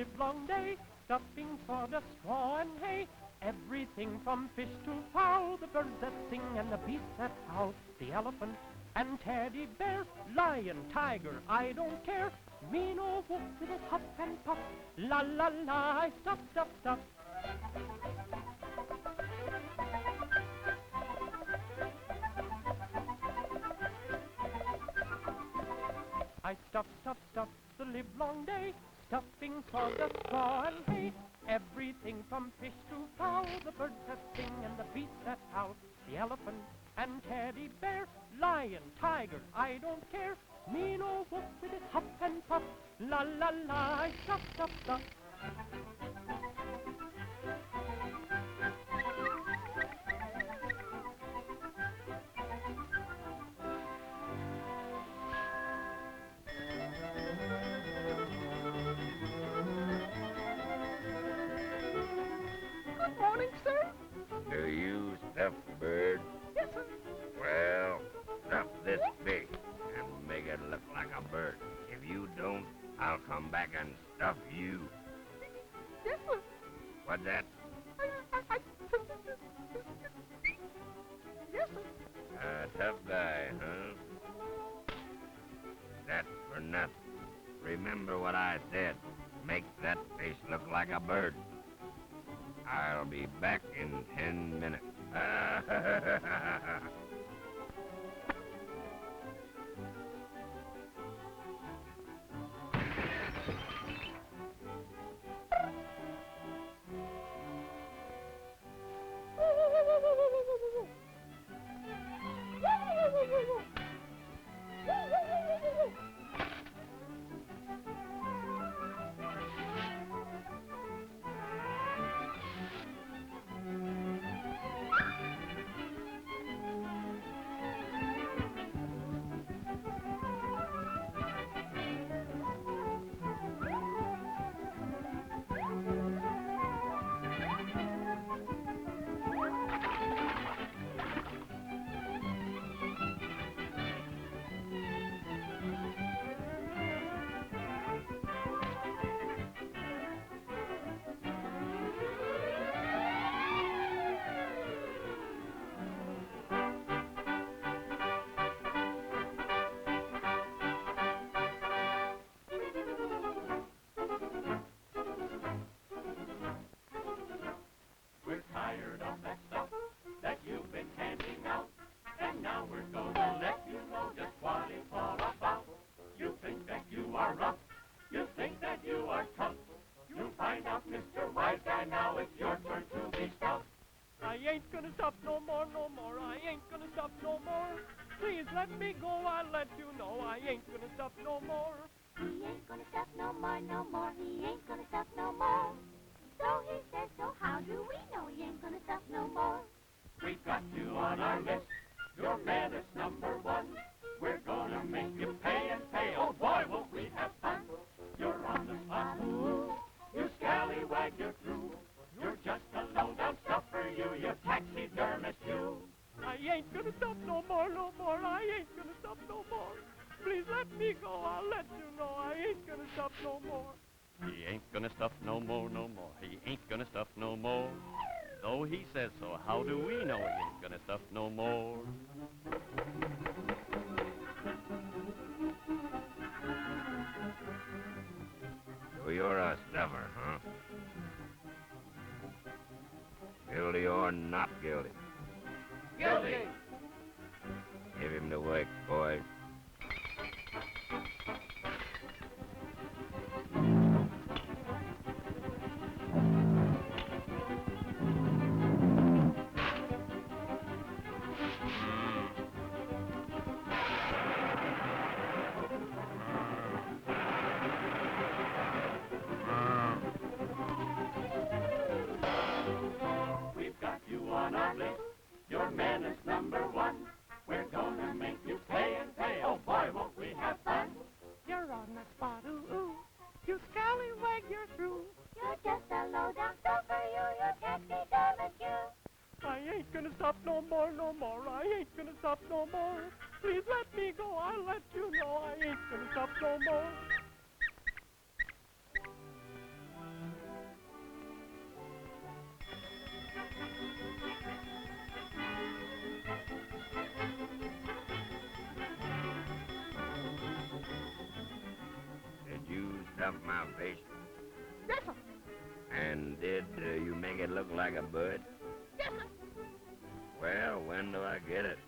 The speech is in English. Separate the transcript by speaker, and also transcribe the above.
Speaker 1: livelong day, stuffing sawdust, straw, and hay. Everything from fish to fowl, the birds that sing and the beasts that howl, the elephant and teddy bear, lion, tiger, I don't care. Me no wolf with a huff and puff, la la la, I stuff, stuff, stuff. I stuff, stuff, stuff the livelong day, stuffing sawdust, straw, and hay. Everything from fish to fowl, the birds that sing and the beasts that howl, the elephant and teddy bear, lion, tiger, I don't care. Me no wolf with his huff and puff, la la la, I stuff, stuff, stuff.
Speaker 2: Good morning, sir.
Speaker 3: Do you stuff bird?
Speaker 2: Yes, sir.
Speaker 3: Well, stuff this big and make it look like a bird. If you don't, I'll come back and stuff you.
Speaker 2: Yes, sir.
Speaker 3: What's that?
Speaker 2: I yes, sir.
Speaker 3: Tough guy, huh? That's for nothing. Remember what I said. Make that fish look like a bird. I'll be back in 10 minutes.
Speaker 1: I ain't gonna stop no more, no more. I ain't gonna stop no more. Please let me go, I'll let you know. I ain't gonna stop no more.
Speaker 4: He ain't gonna stop no more, no more. He ain't gonna stop no more. So he says, so how do we know he ain't gonna stop no more?
Speaker 1: We've got you on our list. Your man is number one. We're gonna make you pay and pay. Oh boy, won't we have fun. You're on the spot. Ooh, you scallywag, you're through. You're just a low-down stuffer, you taxidermist, you. I ain't gonna stop no more, no more. I ain't gonna stop no more. Please let me go, I'll let you know. I ain't gonna stop no more.
Speaker 5: He ain't gonna stuff no more, no more. He ain't gonna stuff no more. Though he says so, how do we know he ain't gonna stuff no more?
Speaker 3: So you're a stuffer, huh? Guilty or not guilty?
Speaker 2: Guilty.
Speaker 3: Give him the works, boys.
Speaker 1: On our list, your man is number one. We're gonna make you pay and pay. Oh boy, won't we have fun. You're on the spot, ooh, ooh. You scallywag, you're through.
Speaker 4: You're just a low-down stuffer, you taxidermist, you.
Speaker 1: I ain't gonna stop no more, no more. I ain't gonna stop no more. Please let me go, I'll let you know. I ain't gonna stop no more.
Speaker 3: stuff my face?
Speaker 2: Yes, sir.
Speaker 3: And did you make it look like a bird?
Speaker 2: Yes, sir.
Speaker 3: Well, when do I get it?